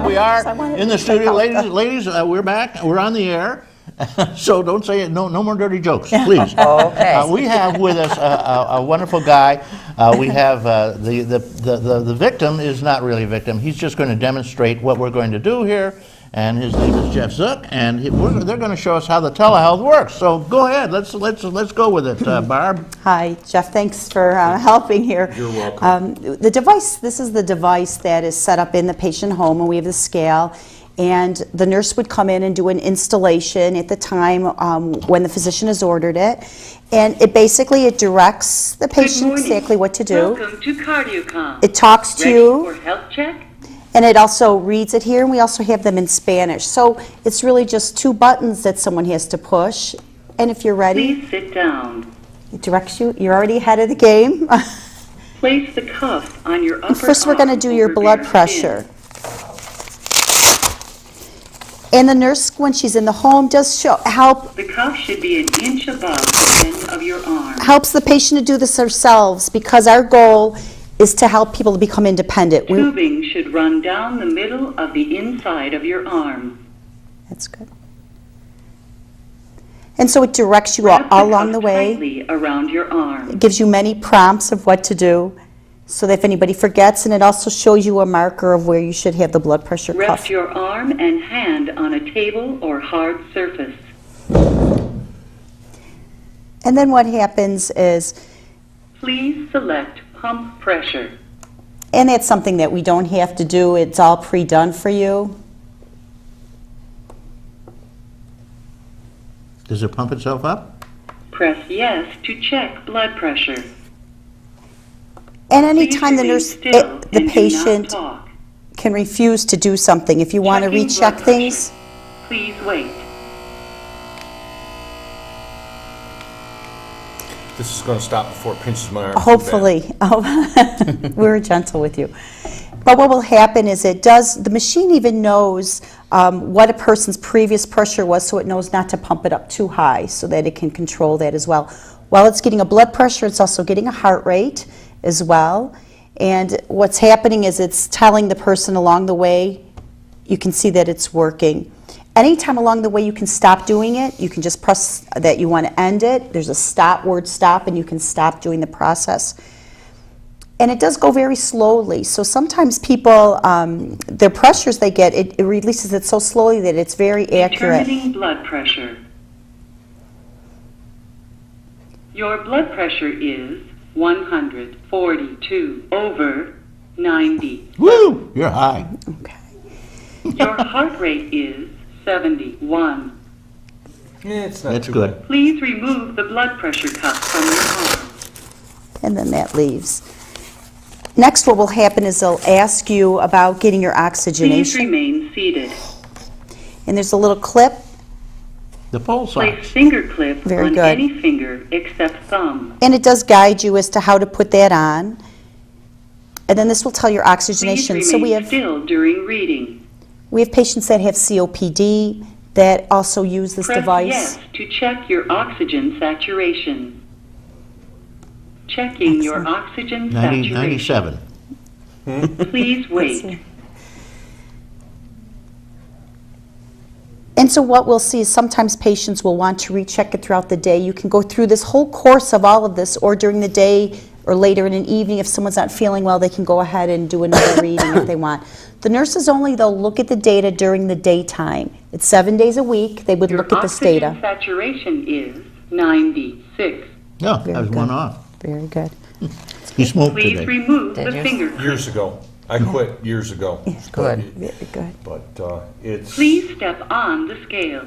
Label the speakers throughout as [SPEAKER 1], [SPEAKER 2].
[SPEAKER 1] we are in the studio, ladies. We're back. We're on the air. So don't say it. No more dirty jokes, please.
[SPEAKER 2] Okay.
[SPEAKER 1] We have with us a wonderful guy. We have the victim is not really a victim. He's just going to demonstrate what we're going to do here. And his name is Jeff Zook, and they're going to show us how the telehealth works. So go ahead, let's go with it, Barb.
[SPEAKER 3] Hi, Jeff. Thanks for helping here.
[SPEAKER 4] You're welcome.
[SPEAKER 3] The device. This is the device that is set up in the patient home, and we have the scale. And the nurse would come in and do an installation at the time when the physician has ordered it, and it directs the patient exactly what to do.
[SPEAKER 5] Welcome to CardioCom.
[SPEAKER 3] It talks to you.
[SPEAKER 5] Ready for health check?
[SPEAKER 3] And it also reads it here, and we also have them in Spanish. So it's really just 2 buttons that someone has to push. And if you're ready,
[SPEAKER 5] Please sit down.
[SPEAKER 3] it directs you. You're already ahead of the game.
[SPEAKER 5] Place the cuff on your upper
[SPEAKER 3] First, we're going to
[SPEAKER 5] arm
[SPEAKER 3] do your
[SPEAKER 5] over
[SPEAKER 3] blood
[SPEAKER 5] bare
[SPEAKER 3] pressure.
[SPEAKER 5] skin.
[SPEAKER 3] And the nurse, when she's in the home, does help.
[SPEAKER 5] The cuff should be an inch above the end of your arm.
[SPEAKER 3] Helps the patient to do this themselves, because our goal is to help people to become independent.
[SPEAKER 5] Tubing should run down the middle of the inside of your arm.
[SPEAKER 3] That's good. And so it directs you
[SPEAKER 5] Wrap
[SPEAKER 3] all along the
[SPEAKER 5] cuff
[SPEAKER 3] way.
[SPEAKER 5] tightly around your arm.
[SPEAKER 3] It gives you many prompts of what to do, so that if anybody forgets, and it also shows you a marker of where you should have the blood pressure cuff.
[SPEAKER 5] Rest your arm and hand on a table or hard surface.
[SPEAKER 3] And then what happens is,
[SPEAKER 5] Please select pump pressure.
[SPEAKER 3] and that's something that we don't have to do, it's all pre-done for you.
[SPEAKER 1] Does it pump itself up?
[SPEAKER 5] Press yes to check blood pressure.
[SPEAKER 3] And
[SPEAKER 5] Please
[SPEAKER 3] anytime the
[SPEAKER 5] remain
[SPEAKER 3] nurse,
[SPEAKER 5] still and
[SPEAKER 3] the
[SPEAKER 5] do not
[SPEAKER 3] patient
[SPEAKER 5] talk.
[SPEAKER 3] can refuse to do something. If you want to
[SPEAKER 5] Checking
[SPEAKER 3] recheck
[SPEAKER 5] blood
[SPEAKER 3] things,
[SPEAKER 5] pressure. Please wait.
[SPEAKER 4] This is going to stop before it pinches my arm. too bad.
[SPEAKER 3] hopefully. We're gentle with you. But what will happen is the machine even knows what a person's previous pressure was, so it knows not to pump it up too high, so that it can control that as well. While it's getting a blood pressure, it's also getting a heart rate as well. And what's happening is it's telling the person along the way, you can see that it's working. Anytime along the way you can stop doing it, you can just press that you want to end it. There's a word stop, and you can stop doing the process. And it does go very slowly. So sometimes people, their pressures they get, it releases it so slowly that it's very accurate.
[SPEAKER 5] Determining blood pressure. Your blood pressure is 142/90.
[SPEAKER 1] Woo! You're high.
[SPEAKER 3] Okay.
[SPEAKER 5] Your heart rate is 71.
[SPEAKER 4] Yeah, it's not
[SPEAKER 1] That's
[SPEAKER 4] too
[SPEAKER 1] good.
[SPEAKER 4] bad.
[SPEAKER 5] Please remove the blood pressure cuff from your arm.
[SPEAKER 3] And then that leaves. Next, what will happen is they'll ask you about getting your
[SPEAKER 5] Please
[SPEAKER 3] oxygenation.
[SPEAKER 5] remain seated.
[SPEAKER 3] And there's a little clip.
[SPEAKER 1] The pulse
[SPEAKER 5] Place
[SPEAKER 1] ox.
[SPEAKER 5] finger clip
[SPEAKER 3] Very
[SPEAKER 5] on
[SPEAKER 3] good.
[SPEAKER 5] any finger except thumb.
[SPEAKER 3] And it does guide you as to how to put that on. And then this will tell your
[SPEAKER 5] Please
[SPEAKER 3] oxygenation. So
[SPEAKER 5] remain still during reading.
[SPEAKER 3] we have patients that have COPD that also use this
[SPEAKER 5] Press
[SPEAKER 3] device.
[SPEAKER 5] yes to check your oxygen saturation. Checking your
[SPEAKER 3] Excellent.
[SPEAKER 5] oxygen
[SPEAKER 1] 97.
[SPEAKER 5] saturation. Please wait.
[SPEAKER 3] And so what we'll see is sometimes patients will want to recheck it throughout the day. You can go through this whole course of all of this, or during the day or later in an evening. If someone's not feeling well, they can go ahead and do another reading if they want. The nurses only, they'll look at the data during the daytime. It's 7 days a week. They would
[SPEAKER 5] Your
[SPEAKER 3] look at this
[SPEAKER 5] oxygen
[SPEAKER 3] data.
[SPEAKER 5] saturation is 96.
[SPEAKER 1] No,
[SPEAKER 3] Very
[SPEAKER 1] that was
[SPEAKER 3] good.
[SPEAKER 1] one off.
[SPEAKER 3] Very good.
[SPEAKER 1] He smoked
[SPEAKER 5] Please
[SPEAKER 1] today.
[SPEAKER 5] remove
[SPEAKER 2] Did
[SPEAKER 5] the
[SPEAKER 2] you?
[SPEAKER 5] finger clip.
[SPEAKER 4] Years ago. I quit years ago.
[SPEAKER 2] Good.
[SPEAKER 3] Very good.
[SPEAKER 4] But it's...
[SPEAKER 5] Please step on the scale.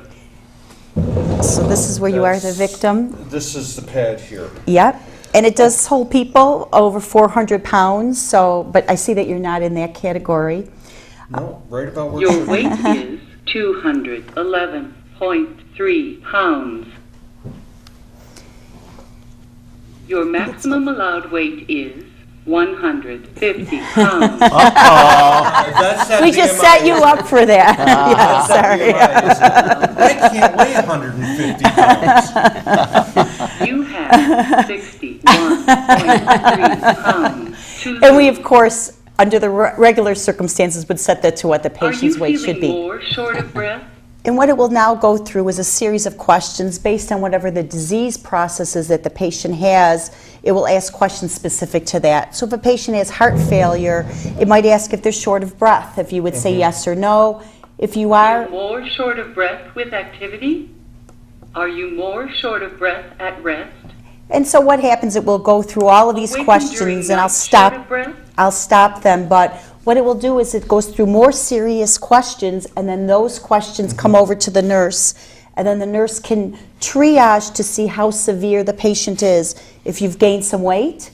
[SPEAKER 3] So this is where you are the
[SPEAKER 4] That's-
[SPEAKER 3] victim.
[SPEAKER 4] This is the pad here.
[SPEAKER 3] Yep. And it does hold people over 400 pounds, so, but I see that you're not in that category.
[SPEAKER 4] No, right about where...
[SPEAKER 5] Your weight is 211.3 pounds. Your maximum allowed weight is 150 pounds.
[SPEAKER 4] That's that
[SPEAKER 3] We just
[SPEAKER 4] BMI,
[SPEAKER 3] set you
[SPEAKER 4] isn't it?
[SPEAKER 3] up for that. Yeah,
[SPEAKER 4] That's that
[SPEAKER 3] sorry.
[SPEAKER 4] BMI, isn't it? I can't weigh 150 pounds.
[SPEAKER 5] You have 61.3 pounds.
[SPEAKER 3] And we, of course, under the regular circumstances, would set that to what the
[SPEAKER 5] Are you
[SPEAKER 3] patient's weight should
[SPEAKER 5] feeling
[SPEAKER 3] be.
[SPEAKER 5] more short of breath?
[SPEAKER 3] And what it will now go through is a series of questions based on whatever the disease process is that the patient has. It will ask questions specific to that. So if a patient has heart failure, it might ask if they're short of breath, if you would say yes or no. If you
[SPEAKER 5] Are
[SPEAKER 3] are,
[SPEAKER 5] you more short of breath with activity? Are you more short of breath at rest?
[SPEAKER 3] and so what happens, it will go through all of these
[SPEAKER 5] Awakened
[SPEAKER 3] questions,
[SPEAKER 5] during
[SPEAKER 3] and I'll
[SPEAKER 5] night short of
[SPEAKER 3] stop.
[SPEAKER 5] breath?
[SPEAKER 3] I'll stop them, but what it will do is it goes through more serious questions, and then those questions come over to the nurse, and then the nurse can triage to see how severe the patient is. If you've gained some weight,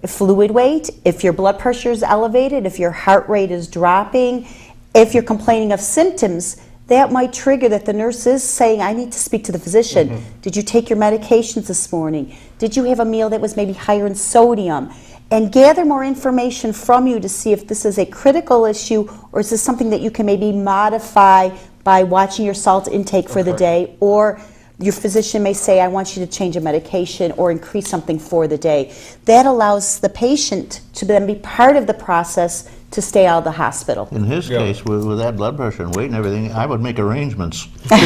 [SPEAKER 3] if fluid weight, if your blood pressure is elevated, if your heart rate is dropping, if you're complaining of symptoms, that might trigger that the nurse is saying, I need to speak to the physician. Did you take your medications this morning? Did you have a meal that was maybe higher in sodium? And gather more information from you to see if this is a critical issue, or is this something that you can maybe modify by watching your salt intake for the day, or your physician may say, I want you to change a medication or increase something for the day. That allows the patient to then be part of the process to stay out of the hospital.
[SPEAKER 1] In his
[SPEAKER 4] Yeah.
[SPEAKER 1] case, with that blood pressure and weight and everything, I would make arrangements.
[SPEAKER 4] To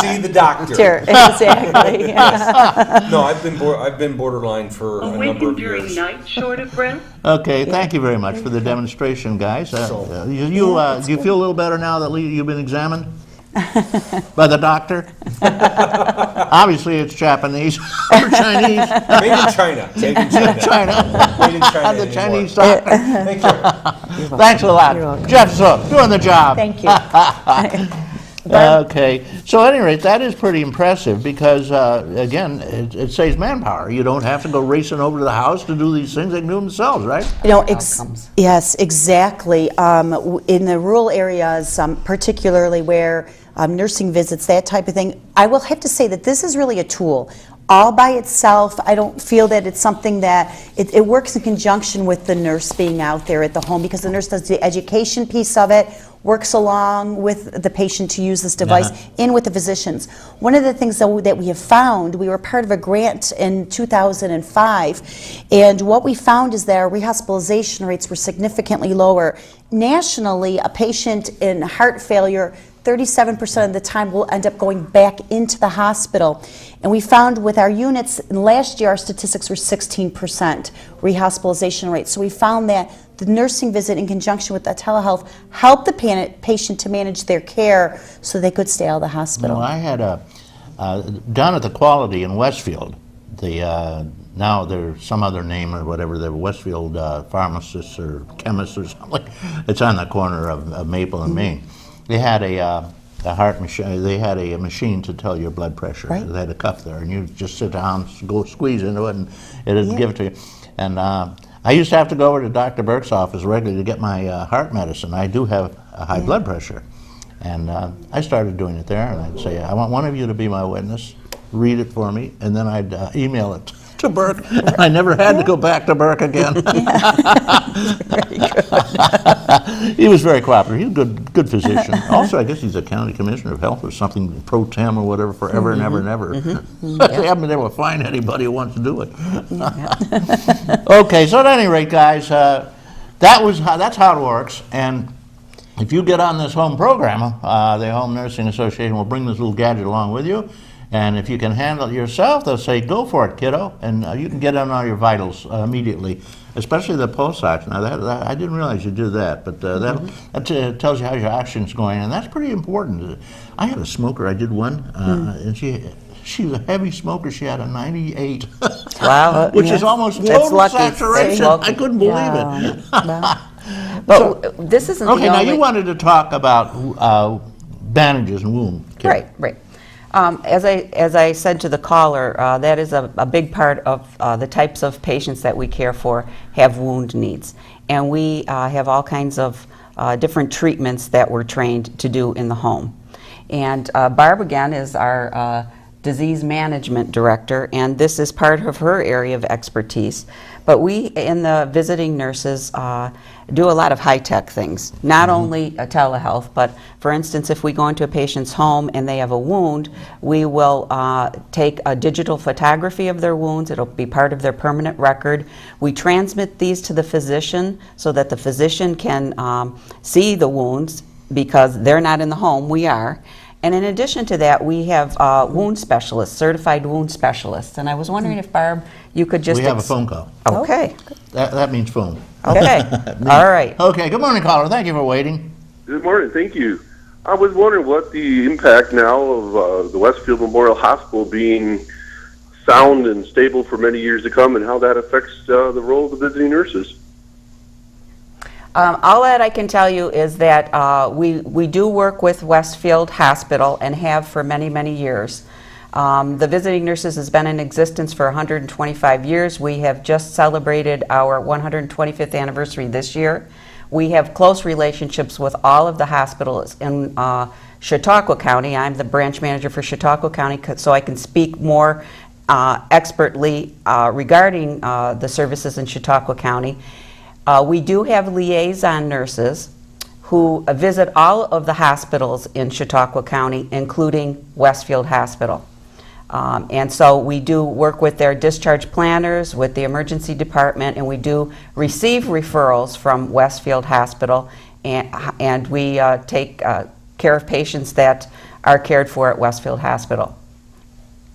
[SPEAKER 4] see the doctor.
[SPEAKER 3] Sure, exactly.
[SPEAKER 4] No, I've been borderline for a number
[SPEAKER 5] Awakened
[SPEAKER 4] of
[SPEAKER 5] during
[SPEAKER 4] years.
[SPEAKER 5] night short of breath?
[SPEAKER 1] Okay, thank you very much for the demonstration, guys. Do you feel a little better now that you've been examined by the doctor? Obviously, it's Japanese or Chinese.
[SPEAKER 4] Made in China. Made in China.
[SPEAKER 1] China.
[SPEAKER 4] Made in China
[SPEAKER 1] The
[SPEAKER 4] anymore.
[SPEAKER 1] Chinese doctor.
[SPEAKER 4] Thank you.
[SPEAKER 1] Thanks a lot.
[SPEAKER 3] You're welcome.
[SPEAKER 1] Jeff Zook, doing the job.
[SPEAKER 3] Thank you.
[SPEAKER 1] Okay, so at any rate, that is pretty impressive because, again, it saves manpower. You don't have to go racing over to the house to do these things. They can do them themselves, right?
[SPEAKER 3] You know, yes, exactly. In the rural areas, particularly where nursing visits, that type of thing, I will have to say that this is really a tool. All by itself, I don't feel that it's something that, it works in conjunction with the nurse being out there at the home, because the nurse does the education piece of it, works along with the patient to use this device, and with the physicians. One of the things that we have found, we were part of a grant in 2005, and what we found is that our rehospitalization rates were significantly lower. Nationally, a patient in heart failure, 37% of the time will end up going back into the hospital. And we found with our units, in last year our statistics were 16% rehospitalization rate. So we found that the nursing visit in conjunction with the telehealth helped the patient to manage their care so they could stay out of the hospital.
[SPEAKER 1] Well, I had down at the Quality in Westfield, now there's some other name or whatever, the Westfield pharmacists or chemists or something. It's on the corner of Maple and Main. They had a heart machine. They had a machine to tell your blood pressure.
[SPEAKER 3] Right.
[SPEAKER 1] They had a cuff there, and you just sit down, go squeeze into it, and it'd give it to you. And I used to have to go over to Dr. Burke's office regularly to get my heart medicine. I do have a high blood pressure, and I started doing it there. And I'd say, I want one of you to be my witness, read it for me, and then I'd email it to Burke. I never had to go back to Burke again.
[SPEAKER 3] Very good.
[SPEAKER 1] He was very cooperative. He's a good physician. Also, I guess he's a county commissioner of health or something, pro tem or whatever, forever and ever and ever. They haven't been able to find anybody who wants to do it. Okay, so at any rate, guys, that's how it works. And if you get on this home program, the Home Nursing Association will bring this little gadget along with you. And if you can handle it yourself, they'll say, go for it, kiddo. And you can get on all your vitals immediately, especially the pulse ox. Now, that I didn't realize you do that, but that tells you how your oxygen's going, and that's pretty important. I had a smoker. I did one, and she was a heavy smoker. She had a 98.
[SPEAKER 2] Wow.
[SPEAKER 1] Which is almost
[SPEAKER 2] That's
[SPEAKER 1] total
[SPEAKER 2] lucky.
[SPEAKER 1] saturation.
[SPEAKER 2] That's
[SPEAKER 1] I couldn't believe it.
[SPEAKER 2] But this isn't
[SPEAKER 1] Okay,
[SPEAKER 2] the
[SPEAKER 1] now
[SPEAKER 2] only...
[SPEAKER 1] you wanted to talk about bandages and wound care.
[SPEAKER 2] Right. As I said to the caller, that is a big part of the types of patients that we care for have wound needs. And we have all kinds of different treatments that we're trained to do in the home. And Barb, again, is our disease management director, and this is part of her area of expertise. But we, in the visiting nurses, do a lot of high-tech things, not only telehealth, but for instance, if we go into a patient's home and they have a wound, we will take a digital photography of their wounds. It'll be part of their permanent record. We transmit these to the physician so that the physician can see the wounds, because they're not in the home, we are. And in addition to that, we have wound specialists, certified wound specialists. And I was wondering if, Barb, you could just...
[SPEAKER 1] We have a phone call.
[SPEAKER 2] Okay.
[SPEAKER 1] That means phone.
[SPEAKER 2] Okay. All right.
[SPEAKER 1] Okay, good morning, caller. Thank you for waiting.
[SPEAKER 6] Good morning, thank you. I was wondering what the impact now of the Westfield Memorial Hospital being sound and stable for many years to come, and how that affects the role of the visiting nurses.
[SPEAKER 2] All that I can tell you is that we do work with Westfield Hospital and have for many, many years. The Visiting Nurses has been in existence for 125 years. We have just celebrated our 125th anniversary this year. We have close relationships with all of the hospitals in Chautauqua County. I'm the branch manager for Chautauqua County, so I can speak more expertly regarding the services in Chautauqua County. We do have liaison nurses who visit all of the hospitals in Chautauqua County, including Westfield Hospital. And so we do work with their discharge planners, with the emergency department, and we do receive referrals from Westfield Hospital, and we take care of patients that are cared for at Westfield Hospital.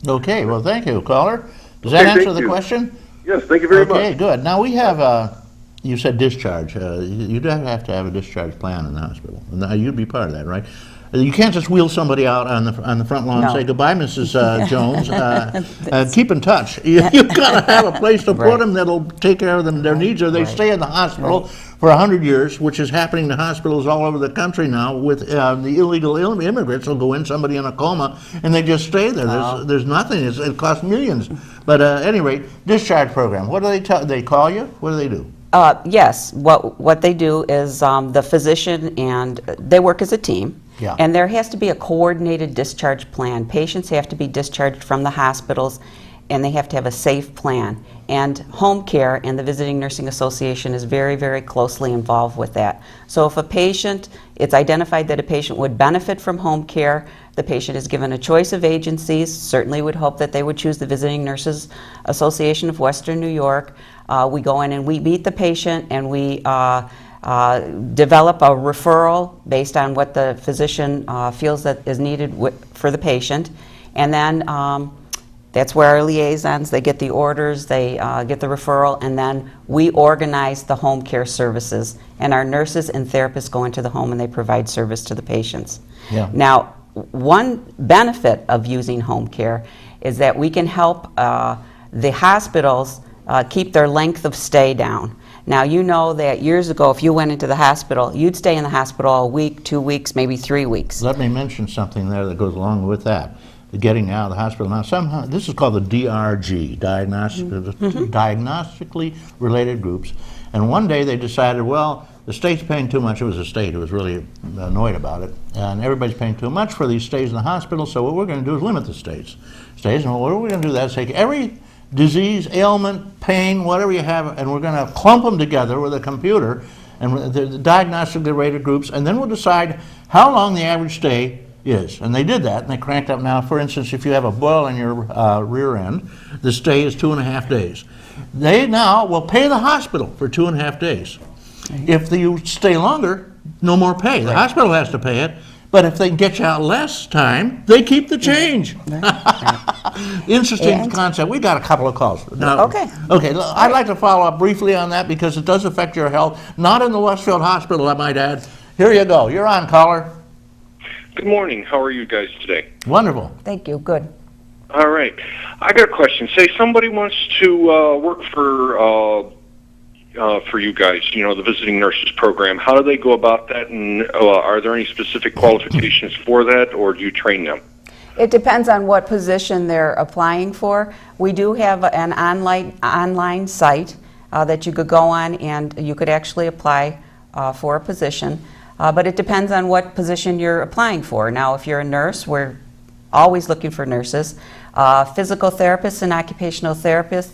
[SPEAKER 1] Okay, well, thank you, caller. Does that
[SPEAKER 6] Okay,
[SPEAKER 1] answer
[SPEAKER 6] thank
[SPEAKER 1] the
[SPEAKER 6] you.
[SPEAKER 1] question?
[SPEAKER 6] Yes, thank you very much.
[SPEAKER 1] Okay, good. Now, we have, you said discharge. You do have to have a discharge plan in the hospital. Now, you'd be part of that, right? You can't just wheel somebody out on the front lawn and
[SPEAKER 2] No.
[SPEAKER 1] say, goodbye, Mrs. Jones. Keep in touch. You've got to have a place to put
[SPEAKER 2] Right.
[SPEAKER 1] them that'll take care of them, their needs, or they stay in the hospital for 100 years, which is happening to hospitals all over the country now with the illegal immigrants will go in, somebody in a coma, and they just stay there. There's nothing. It costs millions. But at any rate, discharge program. What do they tell? They call you? What do they do?
[SPEAKER 2] Yes, what they do is the physician and they work as a team.
[SPEAKER 1] Yeah.
[SPEAKER 2] And there has to be a coordinated discharge plan. Patients have to be discharged from the hospitals, and they have to have a safe plan. And home care and the Visiting Nursing Association is very, very closely involved with that. So if it's identified that a patient would benefit from home care, the patient is given a choice of agencies. Certainly would hope that they would choose the Visiting Nurses Association of Western New York. We go in and we meet the patient, and we develop a referral based on what the physician feels that is needed for the patient. And then that's where our liaisons, they get the orders, they get the referral, and then we organize the home care services. And our nurses and therapists go into the home and they provide service to the patients.
[SPEAKER 1] Yeah.
[SPEAKER 2] Now, one benefit of using home care is that we can help the hospitals keep their length of stay down. Now, you know that years ago, if you went into the hospital, you'd stay in the hospital a week, 2 weeks, maybe 3 weeks.
[SPEAKER 1] Let me mention something there that goes along with that. Getting out of the hospital. Now, somehow, this is called the DRG, diagnostically related groups. And one day they decided, well, the state's paying too much. It was the state who was really annoyed about it. And everybody's paying too much for these stays in the hospital, so what we're going to do is limit the stays. And what are we going to do? That's take every disease, ailment, pain, whatever you have, and we're going to clump them together with a computer and the diagnostically rated groups, and then we'll decide how long the average stay is. And they did that, and they cranked up now. For instance, if you have a boil in your rear end, the stay is 2.5 days. They now will pay the hospital for 2.5 days. If you stay longer, no more pay. The hospital has to pay it. But if they can get you out less time, they keep the change. Interesting concept. We got a couple of calls. Now,
[SPEAKER 2] Okay.
[SPEAKER 1] Okay, I'd like to follow up briefly on that because it does affect your health. Not in the Westfield Hospital, I might add. Here you go. You're on, caller.
[SPEAKER 7] Good morning. How are you guys today?
[SPEAKER 1] Wonderful.
[SPEAKER 2] Thank you. Good.
[SPEAKER 7] All right. I got a question. Say somebody wants to work for you guys, you know, the Visiting Nurses Program. How do they go about that, and are there any specific qualifications for that, or do you train them?
[SPEAKER 2] It depends on what position they're applying for. We do have an online site that you could go on, and you could actually apply for a position. But it depends on what position you're applying for. Now, if you're a nurse, we're always looking for nurses. Physical therapists and occupational therapists.